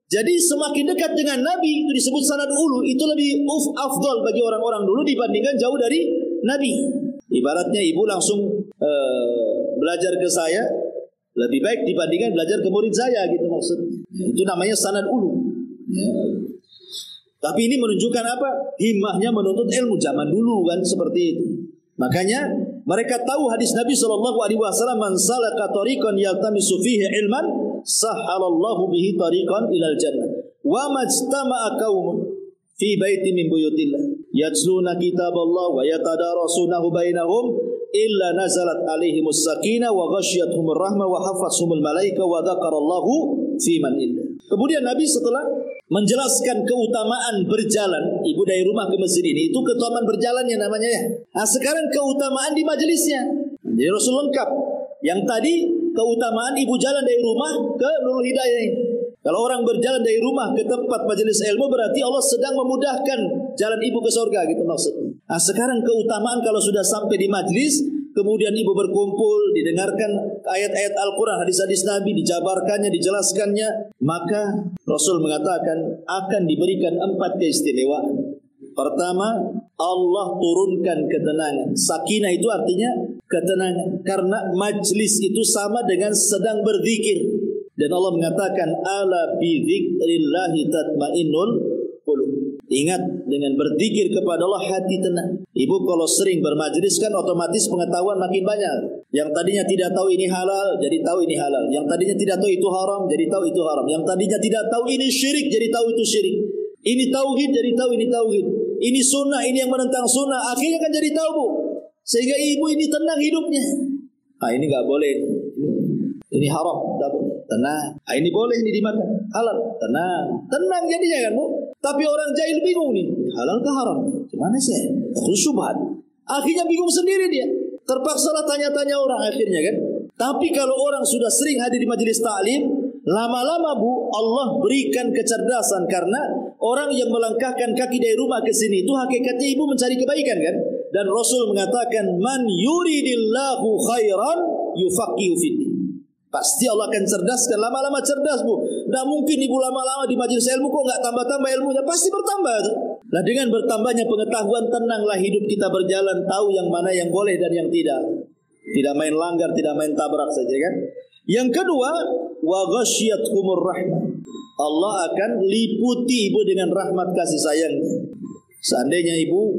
Jadi semakin dekat dengan Nabi itu disebut sanad ulu, itu lebih afdal bagi orang-orang dulu dibandingkan jauh dari Nabi. Ibaratnya ibu langsung belajar ke saya lebih baik dibandingkan belajar ke murid saya, gitu maksudnya. Itu namanya sanad ulu. Ya. Tapi ini menunjukkan apa? Himmahnya menuntut ilmu zaman dulu kan seperti itu. Makanya mereka tahu hadis Nabi SAW, man salaka tariqan yaltamisu fihi ilman sahhalallahu bihi tariqan ilal jannah wa majtama'a qaumun fi baitin min buyutillah yatluna kitaballah wa yatadarasunahu bainahum illa nazalat alaihimus sakinah wa ghasyiyatuhumur rahmah wa hafathumul malaika wa dzakarallahu fi man indah. Kemudian Nabi setelah menjelaskan keutamaan berjalan, ibu dari rumah ke masjid ini, itu keutamaan berjalannya namanya ya. Nah sekarang keutamaan di majelisnya. Jadi Rasul lengkap. Yang tadi keutamaan ibu jalan dari rumah ke Nurul Hidayah ini. Kalau orang berjalan dari rumah ke tempat majelis ilmu, berarti Allah sedang memudahkan jalan ibu ke surga, gitu maksudnya. Nah sekarang keutamaan kalau sudah sampai di majelis, kemudian ibu berkumpul, didengarkan ayat-ayat Al-Quran, hadis-hadis Nabi, dijabarkannya, dijelaskannya, maka Rasul mengatakan akan diberikan 4 keistimewaan. Pertama, Allah turunkan ketenangan. Sakinah itu artinya ketenangan, karena majlis itu sama dengan sedang berzikir. Dan Allah mengatakan, ala bi dzikrillahi tatmainnul qulub. Ingat, dengan berzikir kepada Allah hati tenang. Ibu kalau sering bermajlis kan otomatis pengetahuan makin banyak. Yang tadinya tidak tahu ini halal, jadi tahu ini halal. Yang tadinya tidak tahu itu haram, jadi tahu itu haram. Yang tadinya tidak tahu ini syirik, jadi tahu itu syirik. Ini tauhid, jadi tahu ini tauhid. Ini sunnah, ini yang menentang sunnah. Akhirnya kan jadi tahu, Bu. Sehingga ibu ini tenang hidupnya. Ah ini nggak boleh. Ini haram, tidak boleh. Tenang. Ah ini boleh, ini dimakan. Halal. Tenang. Tenang jadinya kan, Bu. Tapi orang jahil bingung nih, halal ke haram? Gimana sih? Syubhat. Akhirnya bingung sendiri dia. Terpaksalah tanya-tanya orang akhirnya kan. Tapi kalau orang sudah sering hadir di majelis ta'lim, lama-lama Bu, Allah berikan kecerdasan, karena orang yang melangkahkan kaki dari rumah ke sini itu hakikatnya ibu mencari kebaikan kan? Dan Rasul mengatakan, man yuridillahu khairan yufaqihu fiddin. Pasti Allah akan cerdaskan, lama-lama cerdas Bu. Tidak mungkin ibu lama-lama di majelis ilmu kok nggak tambah-tambah ilmunya, pasti bertambah. Nah dengan bertambahnya pengetahuan, tenanglah hidup kita berjalan, tahu yang mana yang boleh dan yang tidak. Tidak main langgar, tidak main tabrak saja kan. Yang kedua, wa ghasyiyatuhumur rahmah. Allah akan liputi ibu dengan rahmat kasih sayang. Seandainya ibu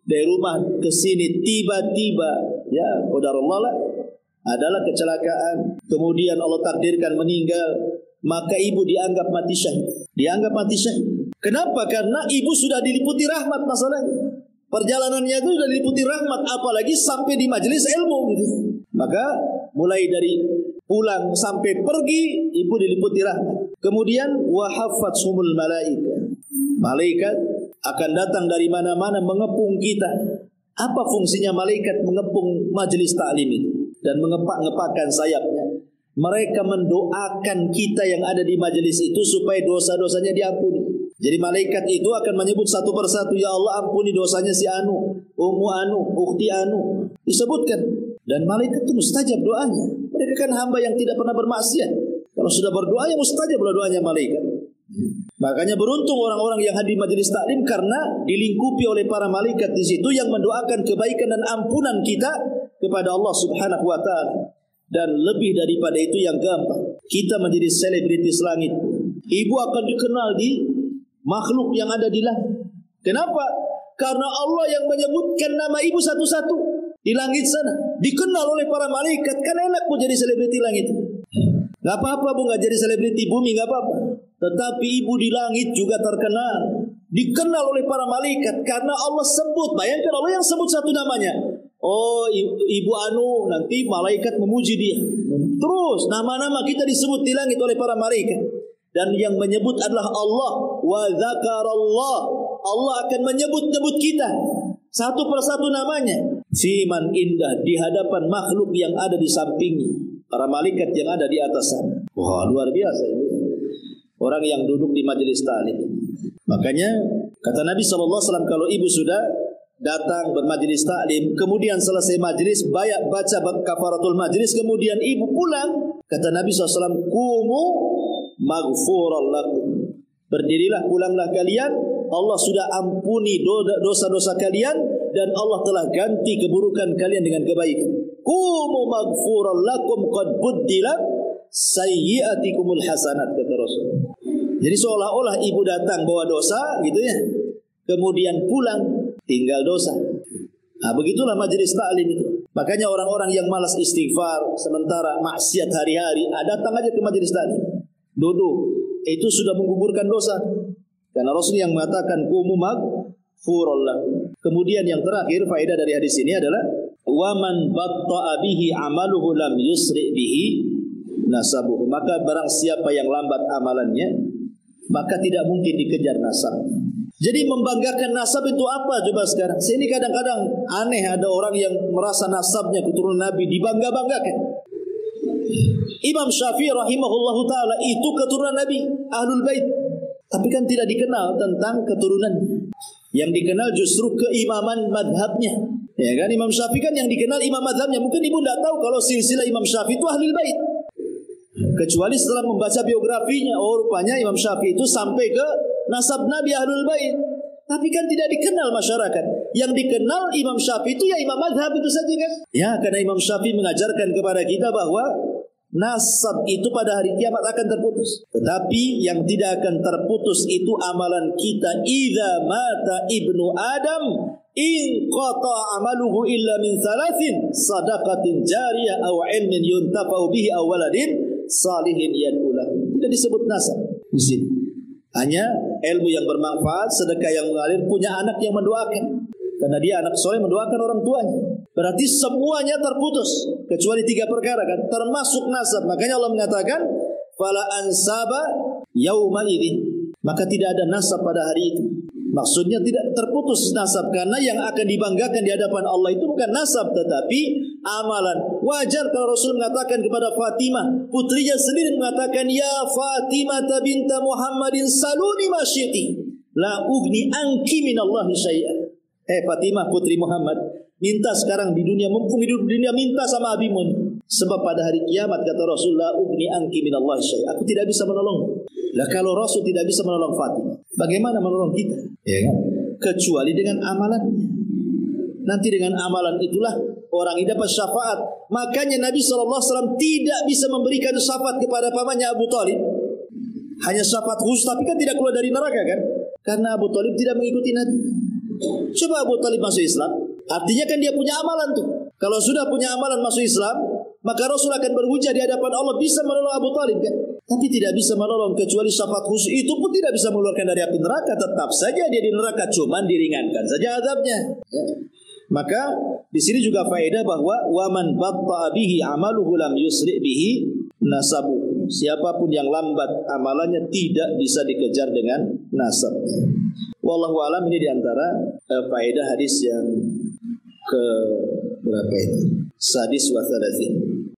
dari rumah ke sini tiba-tiba ya qadarullah lah, adalah kecelakaan, kemudian Allah takdirkan meninggal, maka ibu dianggap mati syahid. Dianggap mati syahid. Kenapa? Karena ibu sudah diliputi rahmat masalahnya. Perjalanannya itu sudah diliputi rahmat, apalagi sampai di majelis ilmu gitu. Maka mulai dari pulang sampai pergi, ibu diliputi rahmat. Kemudian wa hafathumul malaika. Malaikat akan datang dari mana-mana mengepung kita. Apa fungsinya malaikat mengepung majelis ta'lim itu dan mengepak-ngepakkan sayapnya? Mereka mendoakan kita yang ada di majelis itu supaya dosa-dosanya diampuni. Jadi malaikat itu akan menyebut satu persatu, ya Allah ampuni dosanya si Anu, Ummu Anu, Ukhti Anu. Disebutkan. Dan malaikat itu mustajab doanya. Mereka kan hamba yang tidak pernah bermaksiat. Kalau sudah berdoa ya mustajab doanya malaikat. Makanya beruntung orang-orang yang hadir majelis taklim, karena dilingkupi oleh para malaikat di situ yang mendoakan kebaikan dan ampunan kita kepada Allah Subhanahu wa taala. Dan lebih daripada itu yang keempat, kita menjadi selebritis langit. Ibu akan dikenal di makhluk yang ada di langit. Kenapa? Karena Allah yang menyebutkan nama ibu satu-satu di langit sana. Dikenal oleh para malaikat. Kan enak pun jadi selebriti langit. Gak apa-apa bu, gak jadi selebriti bumi, gak apa-apa. Tetapi ibu di langit juga terkenal. Dikenal oleh para malaikat karena Allah sebut. Bayangkan Allah yang sebut satu namanya. Oh, ibu Anu, nanti malaikat memuji dia. Terus nama-nama kita disebut di langit oleh para malaikat. Dan yang menyebut adalah Allah. Wa dzakarallah. Allah akan menyebut-nyebut kita satu persatu namanya. Fiman indah, di hadapan makhluk yang ada di sampingnya, para malaikat yang ada di atas sana. Wah, luar biasa ini. Orang yang duduk di majelis taklim. Makanya kata Nabi SAW, kalau ibu sudah datang bermajelis taklim, kemudian selesai majelis, baca kafaratul majelis, kemudian ibu pulang, kata Nabi SAW, kumu maghfuran lakum. Berdirilah, pulanglah kalian, Allah sudah ampuni dosa-dosa kalian, dan Allah telah ganti keburukan kalian dengan kebaikan. Kumu maghfuran lakum qad buddilat sayyi'atikumul hasanat, kata Rasul. Jadi seolah-olah ibu datang bawa dosa gitu ya, kemudian pulang tinggal dosa. Nah, begitulah majelis taklim itu. Makanya orang-orang yang malas istighfar sementara maksiat hari-hari, datang aja ke majelis taklim, duduk, itu sudah menggugurkan dosa. Karena Rasul yang mengatakan kumu maghfuran lakum. Kemudian yang terakhir faedah dari hadis ini adalah waman batta'a bihi amaluhu lam yusri bihi nasabuhu. Maka barang siapa yang lambat amalannya, maka tidak mungkin dikejar nasab. Jadi membanggakan nasab itu apa coba sekarang? Saya ini kadang-kadang aneh, ada orang yang merasa nasabnya keturunan Nabi dibangga-banggakan. Imam Syafi'i rahimahullahu ta'ala itu keturunan Nabi, Ahlul Bait. Tapi kan tidak dikenal tentang keturunannya. Yang dikenal justru keimaman madhabnya. Ya kan, Imam Syafi'i kan yang dikenal imam madhabnya. Mungkin ibu tidak tahu kalau silsilah Imam Syafi'i itu Ahlul Bait. Kecuali setelah membaca biografinya, oh rupanya Imam Syafi'i itu sampai ke nasab Nabi Ahlul Bait. Tapi kan tidak dikenal masyarakat. Yang dikenal Imam Syafi'i itu ya imam madhab itu saja kan. Ya, karena Imam Syafi'i mengajarkan kepada kita bahwa nasab itu pada hari kiamat akan terputus. Tetapi yang tidak akan terputus itu amalan kita. Idza mata ibnu Adam in qata amaluhu illa min thalathin sadaqatin jariyah aw ilmin yuntafa'u bihi aw waladin salihin yad'ulah. Tidak disebut nasab di sini. Hanya ilmu yang bermanfaat, sedekah yang mengalir, punya anak yang mendoakan. Karena dia anak soleh mendoakan orang tuanya. Berarti semuanya terputus kecuali 3 perkara kan, termasuk nasab. Makanya Allah mengatakan fala ansaba yauma idzin. Maka tidak ada nasab pada hari itu. Maksudnya tidak terputus nasab, karena yang akan dibanggakan di hadapan Allah itu bukan nasab tetapi amalan. Wajar kalau Rasul mengatakan kepada Fatimah, putrinya sendiri mengatakan, ya Fatimah binta Muhammadin saluni ma syi'ti la ugni anki minallahi syai'an. Fatimah putri Muhammad, minta sekarang di dunia, mumpung hidup di dunia, minta sama abimu. Sebab pada hari kiamat kata Rasul, la ugni anki minallahi syai'an. Aku tidak bisa menolong. Lah kalau Rasul tidak bisa menolong Fatimah, bagaimana menolong kita? Ya kan? Kecuali dengan amalannya. Nanti dengan amalan itulah orang ini dapat syafaat. Makanya Nabi SAW tidak bisa memberikan syafaat kepada pamannya Abu Talib. Hanya syafaat khusus, tapi kan tidak keluar dari neraka kan? Karena Abu Talib tidak mengikuti Nabi. Coba Abu Talib masuk Islam, artinya kan dia punya amalan tuh. Kalau sudah punya amalan masuk Islam, maka Rasul akan berhujah di hadapan Allah bisa menolong Abu Talib kan? Tapi tidak bisa menolong kecuali syafaat khusus. Itu pun tidak bisa mengeluarkan dari api neraka. Tetap saja dia di neraka, cuman diringankan saja azabnya ya. Maka di sini juga faedah bahwa waman batta'a bihi amaluhu lam yusri bihi nasabu. Siapapun yang lambat amalannya tidak bisa dikejar dengan nasabnya. Wallahu alam. Ini diantara faedah hadis yang ke berapa itu? Sadis wa thalatin.